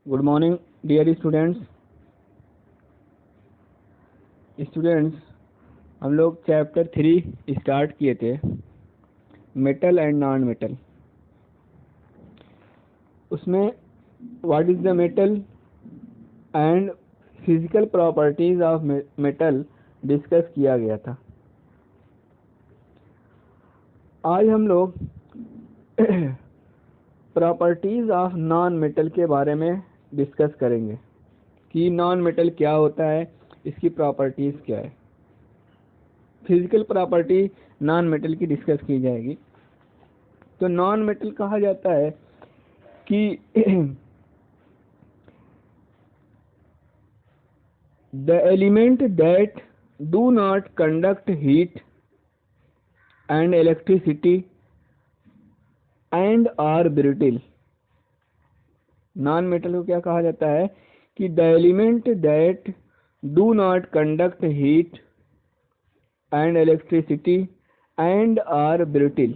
Good morning dear students. हम लोग chapter 3 start किए थे, मेटल एंड नॉन मेटल। उसमें what is the metal and physical properties of metal discuss किया गया था। आज हम लोग प्रॉपर्टीज ऑफ नॉन मेटल के बारे में डिस्कस करेंगे कि नॉन मेटल क्या होता है, इसकी प्रॉपर्टीज क्या है। फिजिकल प्रॉपर्टी नॉन मेटल की डिस्कस की जाएगी। तो नॉन मेटल कहा जाता है कि the element that do not conduct heat and electricity and are brittle. Non metal को क्या कहा जाता है कि the element that do not conduct heat and electricity and are brittle,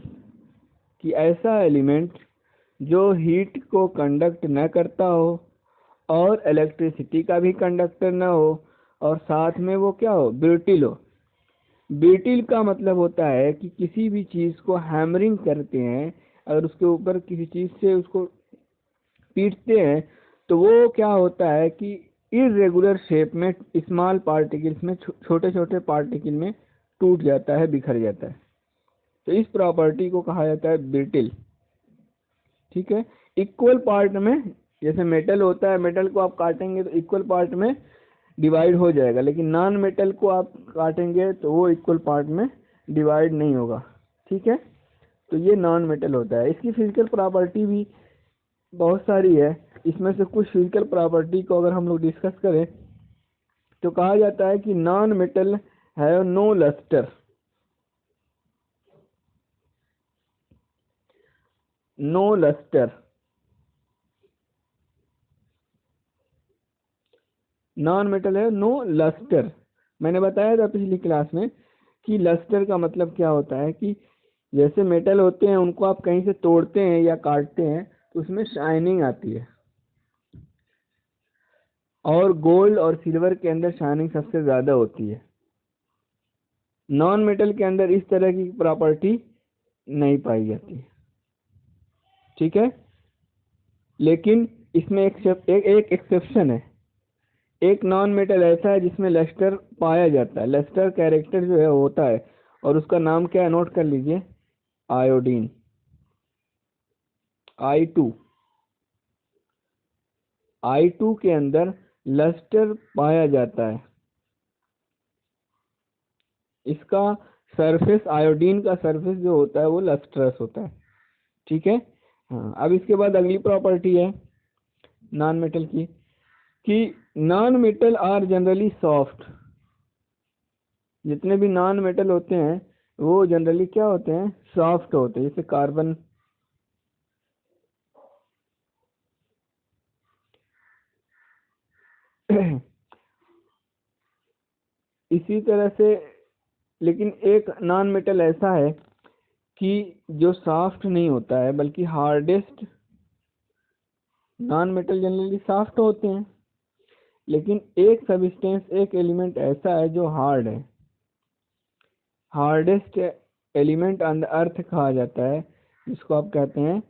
कि ऐसा एलिमेंट जो हीट को कंडक्ट न करता हो और इलेक्ट्रिसिटी का भी कंडक्टर न हो और साथ में वो क्या हो, ब्रिटिल हो। ब्रिटिल का मतलब होता है कि किसी भी चीज़ को हैमरिंग करते हैं, अगर उसके ऊपर किसी चीज़ से उसको पीटते हैं तो वो क्या होता है कि इरेगुलर शेप में, स्मॉल पार्टिकल्स में, छोटे छोटे पार्टिकल में टूट जाता है, बिखर जाता है। तो इस प्रॉपर्टी को कहा जाता है ब्रिटिल। ठीक है। इक्वल पार्ट में, जैसे मेटल होता है, मेटल को आप काटेंगे तो इक्वल पार्ट में डिवाइड हो जाएगा, लेकिन नॉन मेटल को आप काटेंगे तो वो इक्वल पार्ट में डिवाइड नहीं होगा। ठीक है। तो ये नॉन मेटल होता है। इसकी फिजिकल प्रॉपर्टी भी बहुत सारी है। इसमें से कुछ फिजिकल प्रॉपर्टी को अगर हम लोग डिस्कस करें तो कहा जाता है कि non metal have no lustre. No lustre, non metal है नो लस्टर। मैंने बताया था पिछली क्लास में कि लस्टर का मतलब क्या होता है कि जैसे मेटल होते हैं उनको आप कहीं से तोड़ते हैं या काटते हैं तो उसमें शाइनिंग आती है, और गोल्ड और सिल्वर के अंदर शाइनिंग सबसे ज़्यादा होती है। नॉन मेटल के अंदर इस तरह की प्रॉपर्टी नहीं पाई जाती। ठीक है। लेकिन इसमें एक एक्सेप्शन है। एक नॉन मेटल ऐसा है जिसमें लस्टर पाया जाता है। लस्टर कैरेक्टर जो है होता है, और उसका नाम क्या है, नोट कर लीजिए, आयोडीन, I2। I2 के अंदर लस्टर पाया जाता है। इसका सरफेस, आयोडीन का सरफेस जो होता है वो लस्ट्रस होता है। ठीक है। हाँ, अब इसके बाद अगली प्रॉपर्टी है नॉन मेटल की कि non metal are generally soft. जितने भी नॉन मेटल होते हैं वो जनरली क्या होते हैं, सॉफ्ट होते हैं। जैसे कार्बन, इसी तरह से। लेकिन एक नॉन मेटल ऐसा है कि जो सॉफ्ट नहीं होता है बल्कि hardest. Non metal generally soft होते हैं, लेकिन एक सब्सटेंस, एक एलिमेंट ऐसा है जो हार्ड है। Hardest element on the earth कहा जाता है, जिसको आप कहते हैं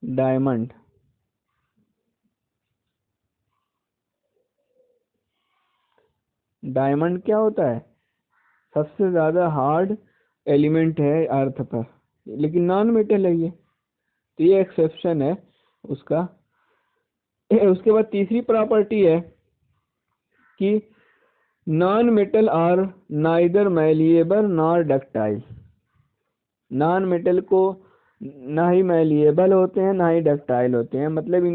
डायमंड। डायमंड क्या होता है, सबसे ज्यादा हार्ड एलिमेंट है अर्थ पर, लेकिन नॉन मेटल है ये। तो ये एक्सेप्शन है उसका। उसके बाद तीसरी प्रॉपर्टी है कि non metal are neither malleable nor ductile. Non metal को ना ही मैलिएबल होते हैं ना ही डक्टाइल होते हैं। मतलब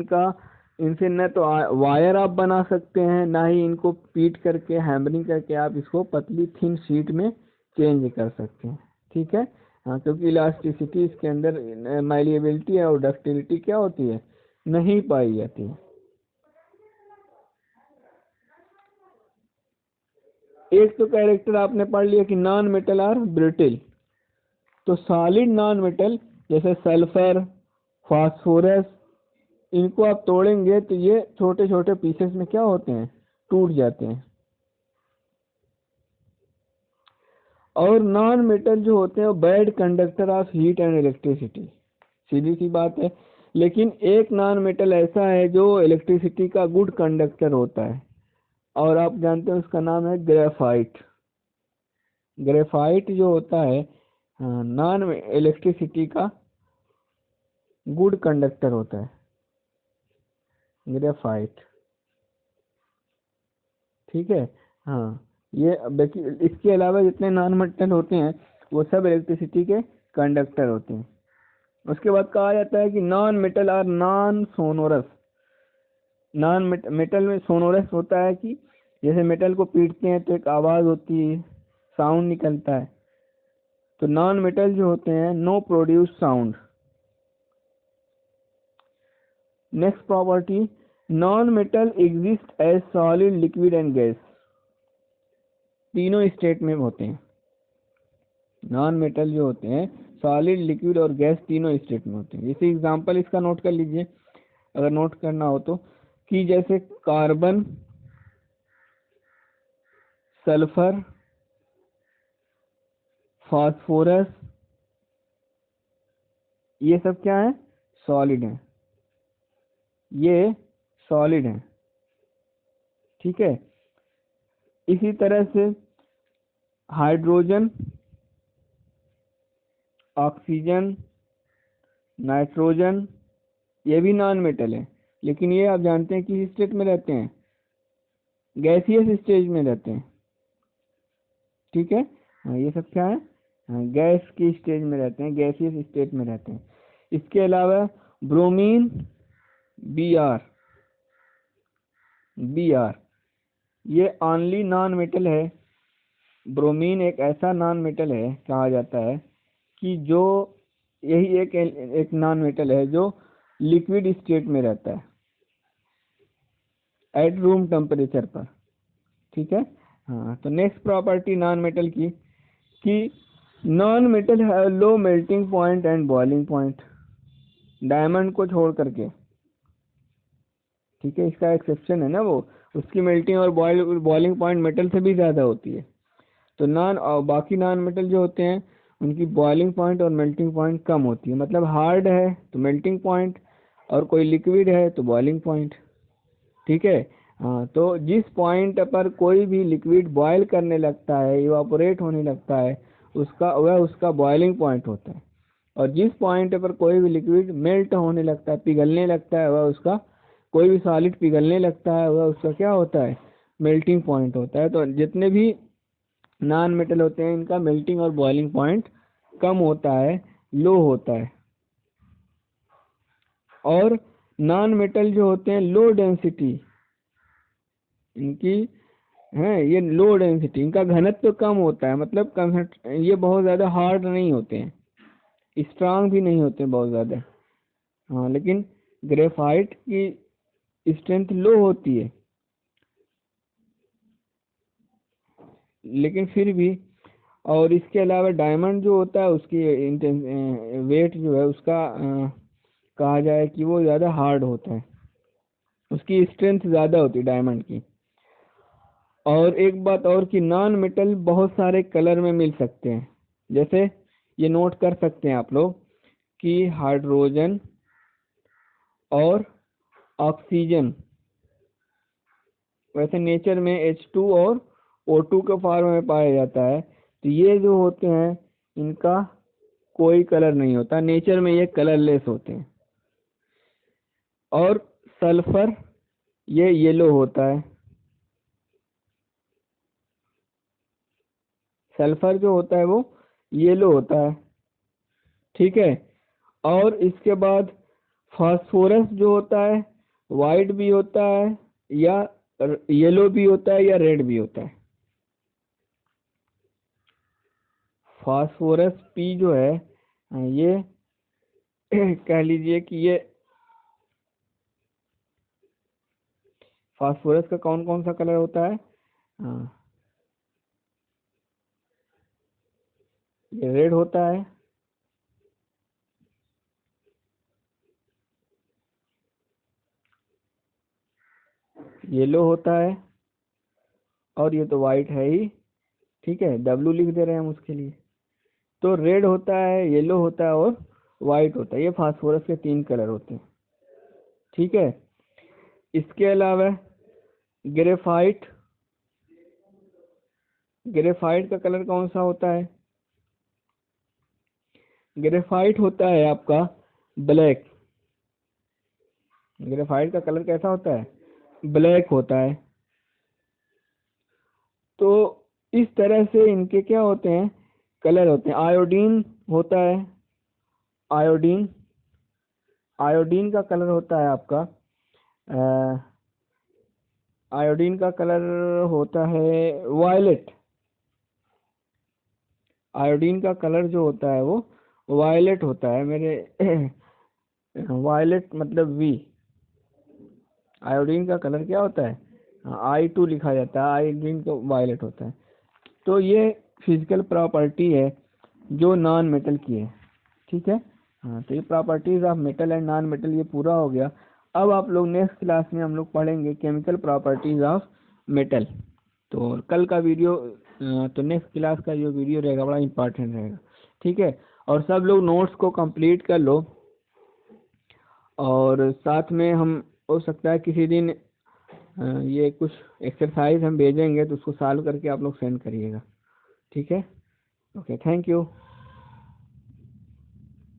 इनसे न तो वायर आप बना सकते हैं, ना ही इनको पीट करके, हैमरिंग करके आप इसको पतली थिन शीट में चेंज कर सकते हैं। ठीक है। हाँ, क्योंकि इलास्टिसिटी इसके अंदर, मैलिएबिलिटी और डक्टिलिटी क्या होती है, नहीं पाई जाती है। एक तो कैरेक्टर आपने पढ़ लिया कि नॉन मेटल आर ब्रिटिल। तो सॉलिड नॉन मेटल जैसे सल्फर, फास्फोरस, इनको आप तोड़ेंगे तो ये छोटे छोटे पीसेस में क्या होते हैं, टूट जाते हैं। और नॉन मेटल जो होते हैं वो bad conductor of heat and electricity, सीधी सी बात है। लेकिन एक नॉन मेटल ऐसा है जो इलेक्ट्रिसिटी का गुड कंडक्टर होता है, और आप जानते हैं उसका नाम है ग्रेफाइट। ग्रेफाइट जो होता है नॉन इलेक्ट्रिसिटी का गुड कंडक्टर होता है, ग्रेफाइट। ठीक है। हाँ, ये बाकी इसके अलावा जितने नॉन मेटल होते हैं वो सब इलेक्ट्रिसिटी के कंडक्टर होते हैं। उसके बाद कहा जाता है कि नॉन मेटल और नॉन सोनोरस। नॉन मेटल में सोनोरस होता है कि जैसे मेटल को पीटते हैं तो एक आवाज होती है, साउंड निकलता है। तो नॉन मेटल जो होते हैं no produce sound. Next property, non metal exist as solid liquid and gas, तीनों स्टेट में होते हैं। नॉन मेटल जो होते हैं सॉलिड लिक्विड और गैस तीनों स्टेट में होते हैं। जैसे एग्जांपल इसका नोट कर लीजिए, अगर नोट करना हो तो, कि जैसे कार्बन, सल्फर, फास्फोरस, ये सब क्या है, सॉलिड हैं, ये सॉलिड हैं। ठीक है। इसी तरह से हाइड्रोजन, ऑक्सीजन, नाइट्रोजन, ये भी नॉन मेटल है, लेकिन ये आप जानते हैं किस स्टेट में रहते हैं, गैसियस स्टेज में रहते हैं। ठीक है। हाँ, ये सब क्या है, हाँ, गैस की स्टेज में रहते हैं, गैसियस स्टेट में रहते हैं। इसके अलावा ब्रोमीन, बी आर, ये ऑनली नॉन मेटल है। ब्रोमीन एक ऐसा नॉन मेटल है, कहा जाता है कि जो यही एक नॉन मेटल है जो लिक्विड स्टेट में रहता है एट रूम टेम्परेचर पर। ठीक है। हाँ, तो नेक्स्ट प्रॉपर्टी नॉन मेटल की, कि नॉन मेटल है low melting point and boiling point, diamond को छोड़ करके। ठीक है, इसका एक्सेप्शन है ना वो, उसकी मेल्टिंग और बॉइलिंग पॉइंट मेटल से भी ज़्यादा होती है। तो बाकी नॉन मेटल जो होते हैं उनकी बॉइलिंग पॉइंट और मेल्टिंग पॉइंट कम होती है। मतलब हार्ड है तो मेल्टिंग पॉइंट, और कोई लिक्विड है तो बॉइलिंग पॉइंट। ठीक है। हाँ, तो जिस पॉइंट पर कोई भी लिक्विड बॉयल करने लगता है, इवापोरेट होने लगता है, उसका बॉइलिंग पॉइंट होता है। और जिस पॉइंट पर कोई भी लिक्विड मेल्ट होने लगता है, पिघलने लगता है, वह उसका, कोई भी सॉलिड पिघलने लगता है, वह उसका क्या होता है, मेल्टिंग पॉइंट होता है। तो जितने भी नॉन मेटल होते हैं इनका मेल्टिंग और बॉइलिंग पॉइंट कम होता है, लो होता है। और नॉन मेटल जो होते हैं लो डेंसिटी इनकी है, ये लो डेंसिटी, इनका घनत्व तो कम होता है, मतलब ये बहुत ज़्यादा हार्ड नहीं होते हैं, स्ट्रांग भी नहीं होते बहुत ज़्यादा। हाँ, लेकिन ग्रेफाइट की स्ट्रेंथ लो होती है, लेकिन फिर भी। और इसके अलावा डायमंड जो होता है उसकी वेट जो है उसका कहा जाए कि वो ज़्यादा हार्ड होता है, उसकी स्ट्रेंथ ज़्यादा होती है डायमंड की। और एक बात और कि नॉन मेटल बहुत सारे कलर में मिल सकते हैं। जैसे ये नोट कर सकते हैं आप लोग कि हाइड्रोजन और ऑक्सीजन वैसे नेचर में H2 और O2 के फॉर्म में पाया जाता है। तो ये जो होते हैं इनका कोई कलर नहीं होता, नेचर में ये कलरलेस होते हैं। और सल्फर ये येलो होता है, सल्फर जो होता है वो येलो होता है। ठीक है। और इसके बाद फास्फोरस जो होता है वाइट भी होता है, या येलो भी होता है, या रेड भी होता है। फास्फोरस पी जो है ये कह लीजिए कि ये फास्फोरस का कौन कौन सा कलर होता है, हाँ, ये रेड होता है, येलो होता है, और ये तो वाइट है ही, ठीक है, W लिख दे रहे हैं हम उसके लिए। तो रेड होता है, येलो होता है और वाइट होता है, ये फास्फोरस के 3 कलर होते हैं, ठीक है। इसके अलावा ग्रेफाइट, ग्रेफाइट का कलर कौन सा होता है? ग्रेफाइट होता है आपका ब्लैक। ग्रेफाइट का कलर कैसा होता है? ब्लैक होता है। तो इस तरह से इनके क्या होते हैं, कलर होते हैं। आयोडीन होता है, आयोडीन, आयोडीन का कलर होता है आपका आयोडीन का कलर होता है वायलेट। आयोडीन का कलर जो होता है वो वायलेट होता है मेरे वायलेट मतलब वी। आयोडीन का कलर क्या होता है? I2 लिखा जाता है, आयोडीन का वायलेट होता है। तो ये फिजिकल प्रॉपर्टी है जो नॉन मेटल की है, ठीक है। हाँ, तो ये properties of metal and non metal ये पूरा हो गया। अब आप लोग नेक्स्ट क्लास में हम लोग पढ़ेंगे केमिकल प्रॉपर्टीज ऑफ मेटल। तो कल का वीडियो, तो नेक्स्ट क्लास का जो वीडियो रहेगा बड़ा इंपॉर्टेंट रहेगा, ठीक है। और सब लोग नोट्स को कंप्लीट कर लो, और साथ में हम हो सकता है किसी दिन ये कुछ एक्सरसाइज हम भेजेंगे तो उसको सॉल्व करके आप लोग सेंड करिएगा, ठीक है। Okay, thank you.